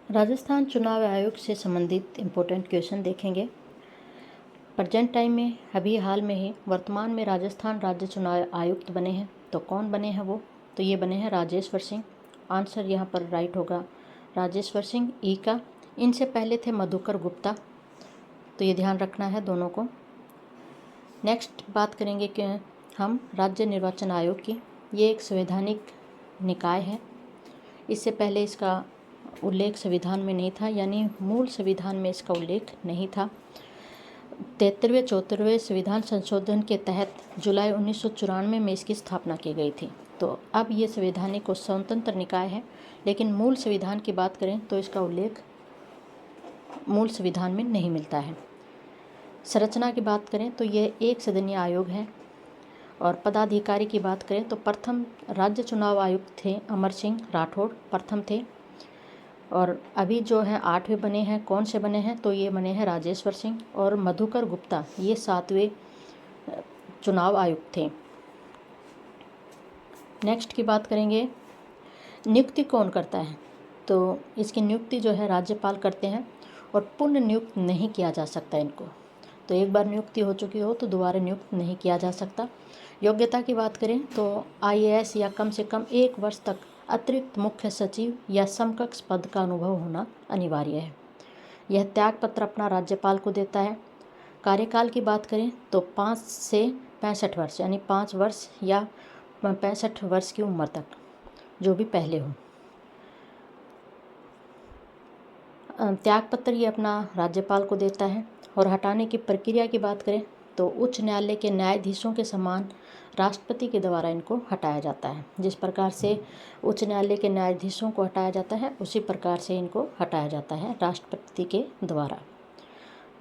राजस्थान चुनाव आयोग से संबंधित इम्पोर्टेंट क्वेश्चन देखेंगे। प्रेजेंट टाइम में अभी हाल में ही वर्तमान में राजस्थान राज्य चुनाव आयुक्त बने हैं। तो कौन बने हैं वो? तो ये बने हैं राजेश्वर सिंह। आंसर यहाँ पर राइट होगा राजेश्वर सिंह ई का। इनसे पहले थे मधुकर गुप्ता। तो ये ध्यान रखना है दोनों को। नेक्स्ट बात करेंगे कि हम राज्य निर्वाचन आयोग की। ये एक संवैधानिक निकाय है। इससे पहले इसका उल्लेख संविधान में नहीं था, यानी मूल संविधान में इसका उल्लेख नहीं था। 73वें संविधान संशोधन के तहत जुलाई 1994 में इसकी स्थापना की गई थी। तो अब ये संवैधानिक और स्वतंत्र निकाय है, लेकिन मूल संविधान की बात करें तो इसका उल्लेख मूल संविधान में नहीं मिलता है। संरचना की बात करें तो यह एक सदनीय आयोग है। और पदाधिकारी की बात करें तो प्रथम राज्य चुनाव आयुक्त थे अमर सिंह राठौड़, प्रथम थे। और अभी जो है 8वें बने हैं। कौन से बने हैं? तो ये बने हैं राजेश्वर सिंह और मधुकर गुप्ता, ये 7वें चुनाव आयुक्त थे। नेक्स्ट की बात करेंगे, नियुक्ति कौन करता है? तो इसकी नियुक्ति जो है राज्यपाल करते हैं और पुनः नियुक्त नहीं किया जा सकता इनको। तो एक बार नियुक्ति हो चुकी हो तो दोबारा नियुक्त नहीं किया जा सकता। योग्यता की बात करें तो IAS या कम से कम 1 वर्ष तक अतिरिक्त मुख्य सचिव या समकक्ष पद का अनुभव होना अनिवार्य है। यह त्यागपत्र अपना राज्यपाल को देता है। कार्यकाल की बात करें तो 5 से 65 वर्ष, यानी 5 वर्ष या 65 वर्ष की उम्र तक, जो भी पहले हो। त्यागपत्र ये अपना राज्यपाल को देता है। और हटाने की प्रक्रिया की बात करें तो उच्च न्यायालय के न्यायाधीशों के समान राष्ट्रपति के द्वारा इनको हटाया जाता है। जिस प्रकार से उच्च न्यायालय के न्यायाधीशों को हटाया जाता है, उसी प्रकार से इनको हटाया जाता है राष्ट्रपति के द्वारा।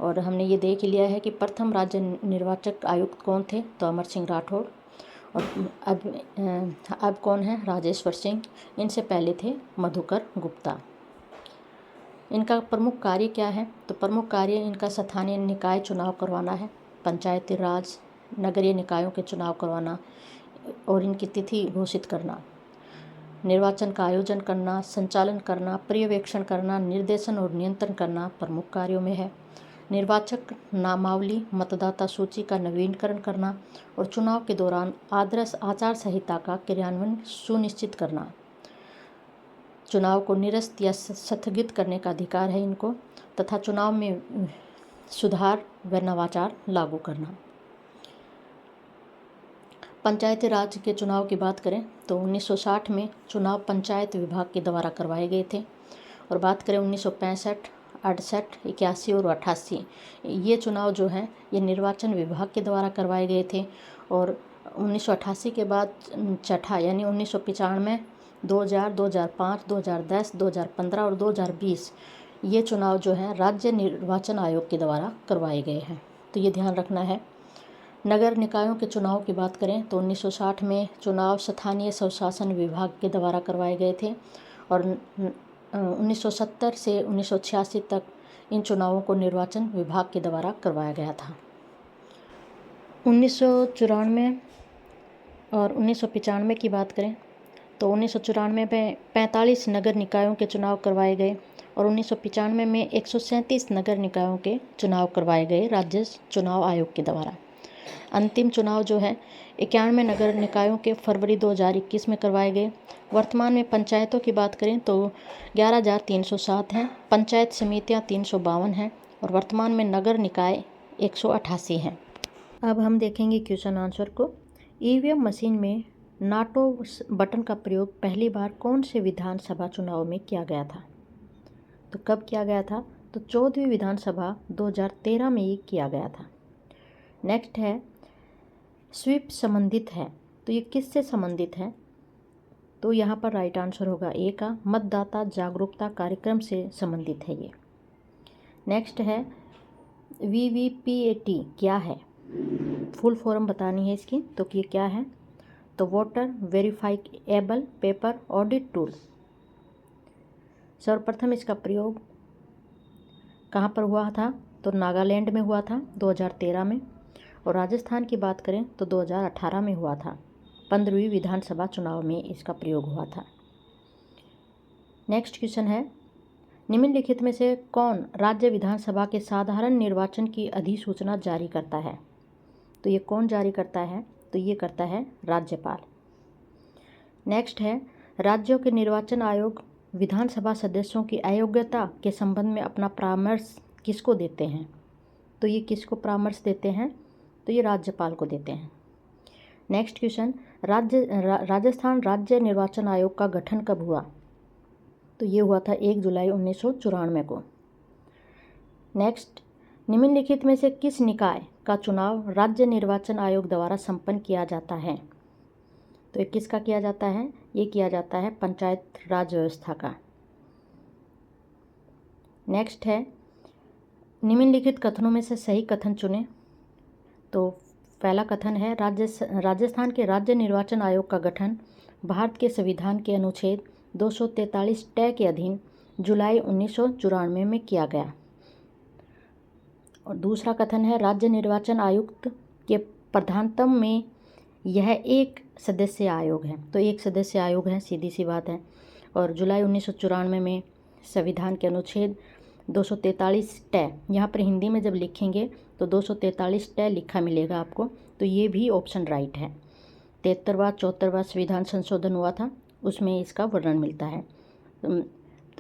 और हमने ये देख लिया है कि प्रथम राज्य निर्वाचक आयुक्त कौन थे? तो अमर सिंह राठौड़। और अब कौन है? राजेश्वर सिंह। इनसे पहले थे मधुकर गुप्ता। इनका प्रमुख कार्य क्या है? तो प्रमुख कार्य इनका स्थानीय निकाय चुनाव करवाना है, पंचायती राज नगरीय निकायों के चुनाव करवाना और इनकी तिथि घोषित करना, निर्वाचन का आयोजन करना, संचालन करना, पर्यवेक्षण करना, निर्देशन और नियंत्रण करना प्रमुख कार्यों में है। निर्वाचक नामावली मतदाता सूची का नवीनीकरण करना और चुनाव के दौरान आदर्श आचार संहिता का क्रियान्वयन सुनिश्चित करना। चुनाव को निरस्त या स्थगित करने का अधिकार है इनको, तथा चुनाव में सुधार व नवाचार लागू करना। पंचायती राज के चुनाव की बात करें तो 1960 में चुनाव पंचायत विभाग के द्वारा करवाए गए थे। और बात करें 1965, 68, 81 और 88, ये चुनाव जो हैं ये निर्वाचन विभाग के द्वारा करवाए गए थे। और 1988 के बाद छठा यानी 1995, 2000, 2005, 2010, 2015 और 2020 ये चुनाव जो है राज्य निर्वाचन आयोग के द्वारा करवाए गए हैं। तो ये ध्यान रखना है। नगर निकायों के चुनाव की बात करें तो 1960 में चुनाव स्थानीय स्वशासन विभाग के द्वारा करवाए गए थे। और 1970 से 1986 तक इन चुनावों को निर्वाचन विभाग के द्वारा करवाया गया था। 1994 और 1995 की बात करें तो 1994 में 45 नगर निकायों के चुनाव करवाए गए और 1995 में 137 नगर निकायों के चुनाव करवाए गए राज्य चुनाव आयोग के द्वारा। अंतिम चुनाव जो है 91 नगर निकायों के फरवरी 2021 में करवाए गए। वर्तमान में पंचायतों की बात करें तो 11,307 हैं, पंचायत समितियां 352 हैं और वर्तमान में नगर निकाय 188 हैं। अब हम देखेंगे क्वेश्चन आंसर को। EVM मशीन में नाटो बटन का प्रयोग पहली बार कौन से विधानसभा चुनाव में किया गया था? तो कब किया गया था? तो 14वीं विधानसभा 2013 में ये किया गया था। नेक्स्ट है स्वीप संबंधित है, तो ये किससे संबंधित है? तो यहाँ पर राइट आंसर होगा ए का, मतदाता जागरूकता कार्यक्रम से संबंधित है ये। नेक्स्ट है VVPAT क्या है? फुल फॉर्म बतानी है इसकी, तो ये क्या है? तो voter verifiable paper audit tool. सर्वप्रथम इसका प्रयोग कहाँ पर हुआ था? तो नागालैंड में हुआ था 2013 में। और राजस्थान की बात करें तो 2018 में हुआ था, 15वीं विधानसभा चुनाव में इसका प्रयोग हुआ था। नेक्स्ट क्वेश्चन है निम्नलिखित में से कौन राज्य विधानसभा के साधारण निर्वाचन की अधिसूचना जारी करता है? तो ये कौन जारी करता है? तो ये करता है राज्यपाल। नेक्स्ट है, राज्यों के निर्वाचन आयोग विधानसभा सदस्यों की अयोग्यता के संबंध में अपना परामर्श किसको देते हैं? तो ये किसको परामर्श देते हैं? तो ये राज्यपाल को देते हैं। नेक्स्ट क्वेश्चन, राजस्थान राज्य निर्वाचन आयोग का गठन कब हुआ? तो ये हुआ था 1 जुलाई 1994 को। नेक्स्ट, निम्नलिखित में से किस निकाय का चुनाव राज्य निर्वाचन आयोग द्वारा संपन्न किया जाता है? तो ये किसका किया जाता है? ये किया जाता है पंचायत राज व्यवस्था का। नेक्स्ट है, निम्नलिखित कथनों में से सही कथन चुनें। तो पहला कथन है, राजस्थान के राज्य निर्वाचन आयोग का गठन भारत के संविधान के अनुच्छेद 243 ट के अधीन जुलाई 1994 में किया गया। और दूसरा कथन है, राज्य निर्वाचन आयुक्त के प्रधानतम में यह एक सदस्य आयोग है। तो एक सदस्य आयोग है, सीधी सी बात है। और जुलाई 1994 में संविधान के अनुच्छेद 243 ट, यहाँ पर हिंदी में जब लिखेंगे तो 243 ट लिखा मिलेगा आपको। तो ये भी ऑप्शन राइट है। 73वां 74वां संविधान संशोधन हुआ था, उसमें इसका वर्णन मिलता है।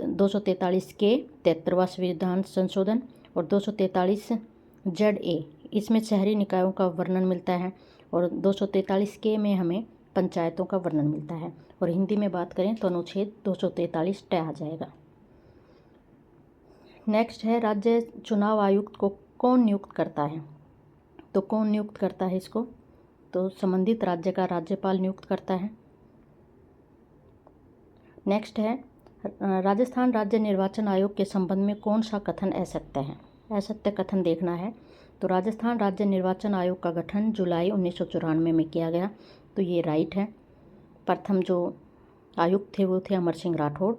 243 के 73वां संविधान संशोधन और 243 ZA, इसमें शहरी निकायों का वर्णन मिलता है। और 243 के में हमें पंचायतों का वर्णन मिलता है। और हिंदी में बात करें तो अनुच्छेद 243 ट आ जाएगा। नेक्स्ट है, राज्य चुनाव आयुक्त को कौन नियुक्त करता है? तो कौन नियुक्त करता है इसको? तो संबंधित राज्य का राज्यपाल नियुक्त करता है। नेक्स्ट है, राजस्थान राज्य निर्वाचन आयोग के संबंध में कौन सा कथन असत्य है? असत्य कथन देखना है। तो राजस्थान राज्य निर्वाचन आयोग का गठन जुलाई 1994 में किया गया। तो ये राइट है। प्रथम जो आयुक्त थे वो थे अमर सिंह राठौड़।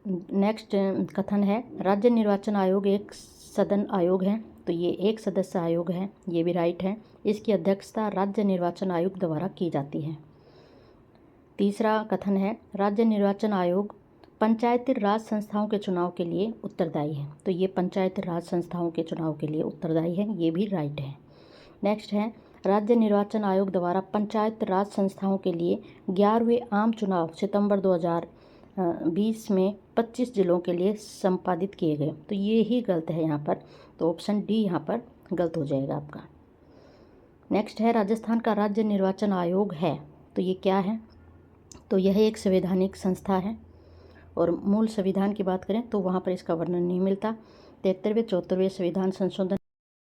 नेक्स्ट कथन है, राज्य निर्वाचन आयोग एक सदन आयोग है। तो ये एक सदस्य आयोग है, ये भी राइट है। इसकी अध्यक्षता राज्य निर्वाचन आयोग द्वारा की जाती है। तीसरा कथन है, राज्य निर्वाचन आयोग पंचायती राज संस्थाओं के चुनाव के लिए उत्तरदायी है। तो ये पंचायती राज संस्थाओं के चुनाव के लिए उत्तरदायी है, ये भी राइट है। नेक्स्ट है, राज्य निर्वाचन आयोग द्वारा पंचायत राज संस्थाओं के लिए 11वें आम चुनाव सितंबर 2020 में 25 जिलों के लिए संपादित किए गए। तो ये ही गलत है यहाँ पर। तो ऑप्शन डी यहाँ पर गलत हो जाएगा आपका। नेक्स्ट है, राजस्थान का राज्य निर्वाचन आयोग है। तो ये क्या है? तो यह एक संवैधानिक संस्था है। और मूल संविधान की बात करें तो वहाँ पर इसका वर्णन नहीं मिलता। 73वें 74वें संविधान संशोधन